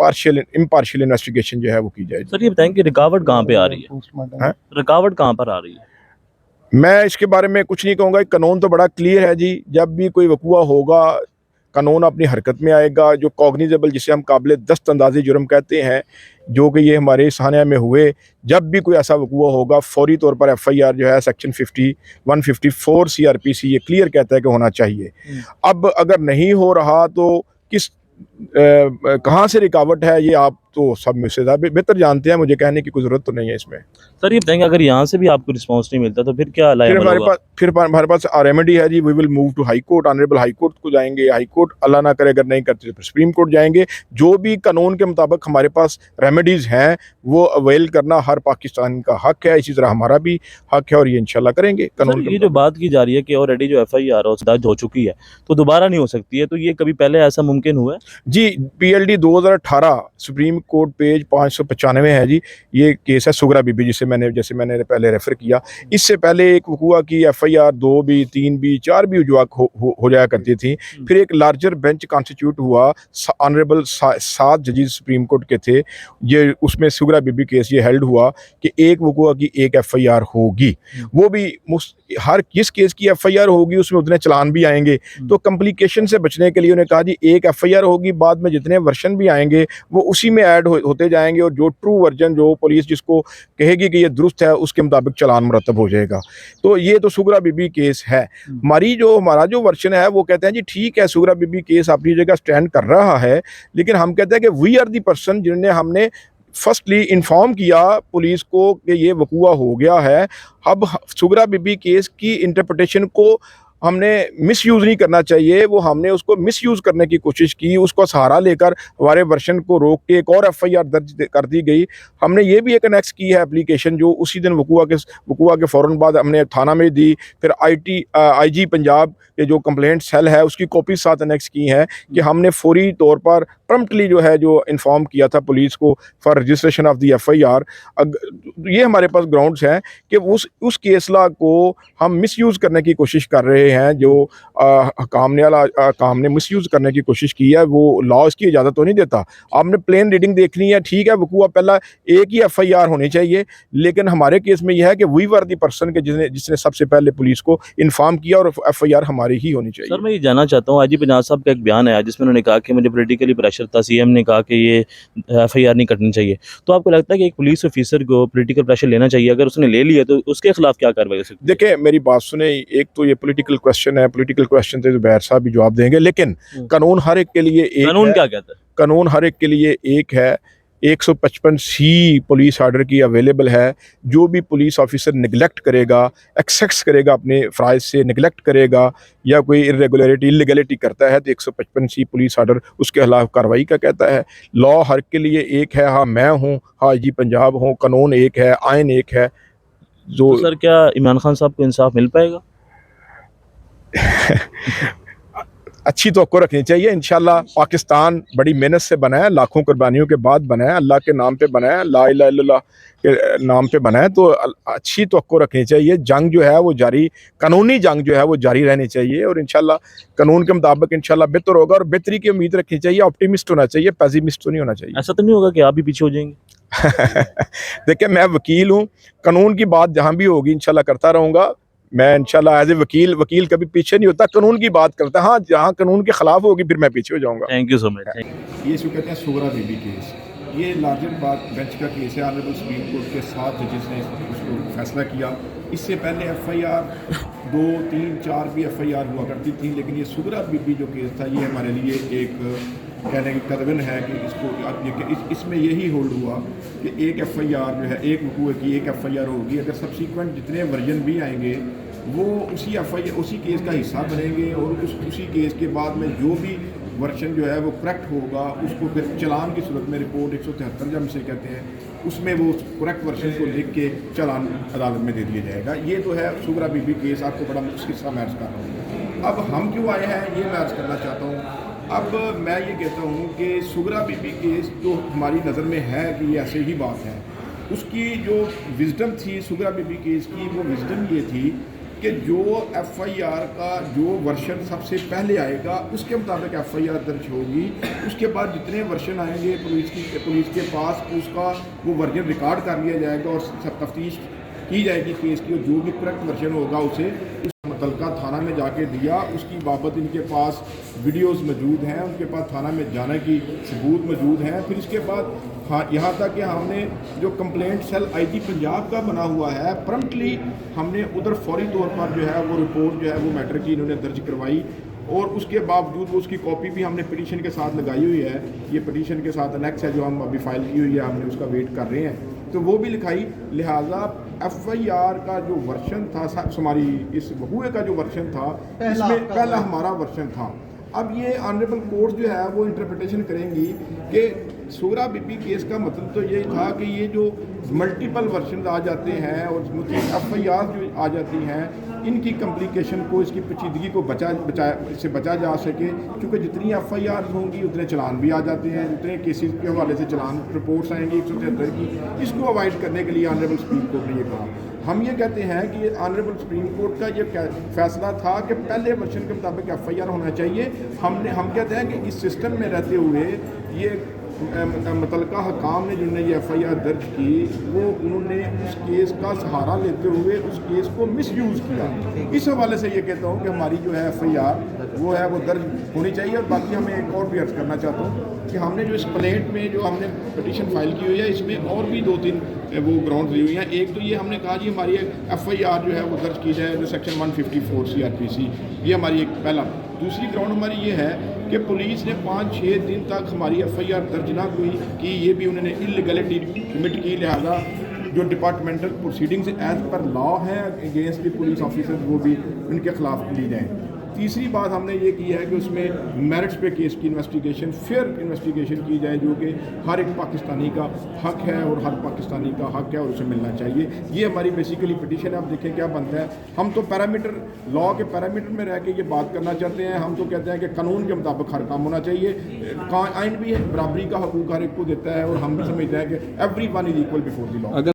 Impartial investigation जो है वो की जाए। सर ये बताएं कि रुकावट कहाँ पे आ रही है, रुकावट कहाँ पर आ रही है? मैं इसके बारे में कुछ नहीं कहूँगा, कानून तो बड़ा क्लियर है जी। जब भी कोई वकूआ होगा कानून अपनी हरकत में आएगा। जो कॉग्निजेबल, जिसे हम काबिल दस्त अंदाज़ी जुर्म कहते हैं, जो कि ये हमारे सानिया में हुए, जब भी कोई ऐसा वकूआ होगा फौरी तौर पर FIR जो है सेक्शन 154 CRPC ये क्लियर कहता है कि होना चाहिए। अब अगर नहीं हो रहा तो किस कहाँ से रुकावट है ये आप तो सब मुझसे बेहतर जानते हैं, मुझे कहने की कोई ज़रूरत तो नहीं है इसमें। सर ये बताएंगे अगर यहाँ से भी आपको रिस्पांस नहीं मिलता तो फिर क्या हमारे पास रेमेडी है जी। We will move to high court, honourable high court को जाएंगे। हाई कोर्ट अल्लाह ना करे अगर नहीं करते तो सुप्रीम कोर्ट जाएंगे। जो भी कानून के मुताबिक हमारे पास रेमेडीज़ हैं वो अवेल करना हर पाकिस्तान का हक है, इसी तरह हमारा भी हक है और ये इंशाल्लाह करेंगे कानून। ये जो बात की जा रही है कि ऑलरेडी जो FIR दर्ज हो चुकी है तो दोबारा नहीं हो सकती है, तो ये कभी पहले ऐसा मुमकिन हुआ है? जी, PLD 2018 सुप्रीम कोर्ट पेज 595 है जी। ये केस है सुगरा बीबी, जैसे मैंने पहले रेफर किया। इससे पहले एक वकूआ की FIR 2 भी, 3 भी, 4 भी जुआ हो जाया करती थी। फिर एक लार्जर बेंच कॉन्स्टिट्यूट हुआ, ऑनरेबल 7 जजेस सुप्रीम कोर्ट के थे। ये उसमें सुगरा बीबी केस ये हेल्ड हुआ कि एक वकूआ की एक FIR होगी, वो भी हर किस केस की FIR होगी उसमें उतने चलान भी आएंगे। तो कॉम्प्लिकेशन से बचने के लिए उन्होंने कहा जी एक FIR होगी, बाद में जितने वर्जन भी आएंगे वो उसी में ऐड होते जाएंगे और जो ट्रू वर्जन जो पुलिस जिसको कहेगी कि ये दुरुस्त है उसके मुताबिक चलान मुरतब हो जाएगा। तो ये तो सुगरा बीबी केस है। हमारा जो वर्जन है वो कहते हैं जी ठीक है सुगरा बीबी केस अपनी जगह स्टैंड कर रहा है, लेकिन हम कहते हैं कि वी आर दी पर्सन जिन्हें हमने फर्स्टली इन्फॉर्म किया पुलिस को कि ये वकूआ हो गया है। अब सुगरा बीबी केस की इंटरप्रिटेशन को हमने मिसयूज़ नहीं करना चाहिए, वो हमने उसको मिसयूज़ करने की कोशिश की, उसको सहारा लेकर हमारे वर्शन को रोक के एक और FIR दर्ज कर दी गई। हमने ये भी एक अनेक्स की है एप्लीकेशन जो उसी दिन वकूआ के फ़ौरन बाद हमने थाना में दी। फिर IG पंजाब के जो कंप्लेंट सेल है उसकी कॉपी साथ अनेक्स की हैं कि हमने फौरी तौर पर प्रम्प्टली जो है जो इन्फॉर्म किया था पुलिस को for registration of the FIR। ये हमारे पास ग्राउंड्स हैं कि उस केस लॉ को हम मिसयूज़ करने की कोशिश कर रहे हैं। जो काम ने मिसयूज़ करने की कोशिश की है वो लॉ इसकी इजाज़त तो नहीं देता। आपने प्लेन रीडिंग देखनी है, ठीक है वकूआ पहला एक ही FIR होनी चाहिए, लेकिन हमारे केस में यह है कि वी वर दी पर्सन के जिसने सबसे पहले पुलिस को इन्फॉर्म किया और FIR हमारी ही होनी चाहिए। सर मैं ये जानना चाहता हूँ, IG पंजाब साहब का एक बयान आया जिसमें उन्होंने कहा कि मुझे पॉलिटिकली प्रेशर था, CM ने कहा कि ये FIR नहीं करनी चाहिए। तो आपको लगता है कि एक पुलिस ऑफिसर को पॉलिटिकल प्रेशर लेना चाहिए? अगर उसने ले लिया तो उसके खिलाफ क्या कार्रवाई हो सकती है? देखिए मेरी बात सुने, एक तो ये पॉलिटिकल क्वेश्चन है, पॉलिटिकल क्वेश्चन से जुबैर साहब भी जवाब देंगे, लेकिन कानून हर एक के लिए एक कानून है। क्या कहता है? कानून हर एक के लिए एक है। 155C पुलिस ऑर्डर की अवेलेबल है। जो भी पुलिस ऑफिसर निगलेक्ट करेगा, एक्सेस करेगा, अपने फ़राइज़ से निगलेक्ट करेगा या कोई इरेगुलरिटी इलीगलिटी करता है तो 155C पुलिस ऑर्डर उसके खिलाफ कार्रवाई का कहता है। लॉ हर के लिए एक है। हाँ मैं हूँ, हाँ IG पंजाब हूँ, कानून एक है, आइन एक है। तो सर क्या इमरान खान साहब को इंसाफ मिल पाएगा? अच्छी तवक्को रखनी चाहिए। इंशाल्लाह पाकिस्तान बड़ी मेहनत से बना है, लाखों कुर्बानियों के बाद बना है, अल्लाह के नाम पे बना है, ला इलाहा इल्लल्लाह के नाम पे बना है। तो अच्छी तवक्को रखनी चाहिए। जंग जो है वो जारी, कानूनी जंग जो है वो जारी रहनी चाहिए और इंशाल्लाह कानून के मुताबिक इंशाल्लाह बेहतर होगा और बेहतरी की उम्मीद रखनी चाहिए। ऑप्टिमिस्ट होना चाहिए, पेसिमिस्ट तो नहीं होना चाहिए। ऐसा तो नहीं होगा कि आप भी पीछे हो जाएंगे? देखिए मैं वकील हूँ, कानून की बात जहाँ भी होगी इंशाल्लाह करता रहूँगा। मैं इंशाल्लाह एज ए वकील कभी पीछे नहीं होता, कानून की बात करता है। हाँ जहाँ कानून के खिलाफ होगी फिर मैं पीछे हो जाऊँगा। Thank you so much. ये इसको कहते हैं सुगरा बीबी केस। ये लार्जर बेंच का केस है। ऑनरेबल सुप्रीम कोर्ट के 7 जजेस ने उसको फैसला किया। इससे पहले FIR 2, 3, 4 भी FIR हुआ करती थी, लेकिन ये सुगरा बीबी जो केस था ये हमारे लिए एक कहने की कदवन है कि इसको इसमें यही होल्ड हुआ कि एक FIR जो है एक वकूए की एक FIR होगी। अगर सब्सिक्वेंट जितने वर्जन भी आएंगे वो उसी केस का हिस्सा बनेंगे और उसी केस के बाद में जो भी वर्जन जो है वो करेक्ट होगा उसको फिर चलान की सूरत में रिपोर्ट 173 जब से कहते हैं उसमें वो करेक्ट वर्जन को लिख के चलान अदालत में दे दिया जाएगा। ये तो है सुगरा बीबी केस। आपको बड़ा किस्सा मैं अर्ज़ कर रहा हूँ। अब हम क्यों आए हैं ये मैं अर्ज़ करना चाहता हूँ। अब मैं ये कहता हूँ कि सुगरा बीबी केस जो हमारी नज़र में है कि ये ऐसे ही बात है, उसकी जो विजडम थी सुगरा बीबी केस की, वो विजडम ये थी कि जो एफआईआर का जो वर्षन सबसे पहले आएगा उसके मुताबिक एफआईआर दर्ज होगी। उसके बाद जितने वर्षन आएंगे पुलिस के पास उसका वो वर्जन रिकॉर्ड कर लिया जाएगा और तफ्तीश की जाएगी केस की, और जो भी करेक्ट वर्जन होगा उसे उस मुतलका थाना में जाके दिया। उसकी बाबत इनके पास वीडियोस मौजूद हैं, उनके पास थाना में जाने की सबूत मौजूद हैं। फिर इसके बाद हाँ, यहाँ तक कि हमने जो कंप्लेंट सेल आईजी पंजाब का बना हुआ है, प्रम्प्टली हमने उधर फौरी तौर पर जो है वो रिपोर्ट जो है वो मैटर की इन्होंने दर्ज करवाई, और उसके बावजूद वो उसकी कॉपी भी हमने पिटीशन के साथ लगाई हुई है। ये पिटीशन के साथ अनेक्स है जो हम अभी फाइल की हुई है, हमने उसका वेट कर रहे हैं, तो वो भी लिखाई। लिहाजा एफआईआर का जो वर्षन था, हमारी इस हुए का जो वर्षन था, इसमें पहला हमारा वर्षन था। अब ये ऑनरेबल कोर्ट जो है वो इंटरप्रिटेशन करेंगी कि सूरा बीबी केस का मतलब तो ये था कि ये जो मल्टीपल वर्शन आ जाते हैं और एफआईआर जो आ जाती हैं, इनकी कम्प्लिकेशन को, इसकी पेचीदगी को इससे बचा जा सके, क्योंकि जितनी एफआईआर होंगी उतने चलान भी आ जाते हैं, जितने केसेस के हवाले से चलान रिपोर्ट्स आएंगी 173 की, इसको अवॉइड करने के लिए ऑनरेबल सुप्रीम कोर्ट ने ये कहा। हम ये कहते हैं कि ऑनरेबल सुप्रीम कोर्ट का ये फैसला था कि पहले वर्षन के मुताबिक एफआईआर होना चाहिए। हम कहते हैं कि इस सिस्टम में रहते हुए ये मुतलका हकाम ने जिन्होंने ये एफआईआर दर्ज की, वो उन्होंने उस केस का सहारा लेते हुए उस केस को मिसयूज़ किया। इस हवाले से ये कहता हूँ कि हमारी जो है एफआईआर वो है वो दर्ज होनी चाहिए। और बाकी हमें एक और भी अर्ज करना चाहता हूँ कि हमने जो इस प्लेट में जो हमने पिटीशन फाइल की हुई है, इसमें और भी 2-3 वो ग्राउंड ली हुई हैं। एक तो ये हमने कहा जी हमारी एफआईआर जो है वो दर्ज की जाए जो सेक्शन 154 सीआरपीसी, ये हमारी एक पहला। दूसरी ग्राउंड हमारी ये है कि पुलिस ने 5-6 दिन तक हमारी एफआईआर दर्ज ना की, ये भी उन्होंने इलीगलिटी कमिट की। लिहाजा जो departmental proceedings as per law हैं अगेंस्ट द पुलिस ऑफिसर्स, वो भी उनके खिलाफ ली जाएँ। तीसरी बात हमने ये की है कि उसमें मेरिट्स पे केस की इन्वेस्टिगेशन, फेयर इन्वेस्टिगेशन की जाए, जो कि हर एक पाकिस्तानी का हक है और हर पाकिस्तानी का हक है और उसे मिलना चाहिए। ये हमारी बेसिकली पिटीशन है। आप देखें क्या बनता है। हम तो पैरामीटर, लॉ के पैरामीटर में रह के ये बात करना चाहते हैं। हम तो कहते हैं कि कानून के मुताबिक हर काम होना चाहिए। आइन भी बराबरी का हकूक हर एक को देता है, और हम भी समझते हैं कि every one is equal before the law.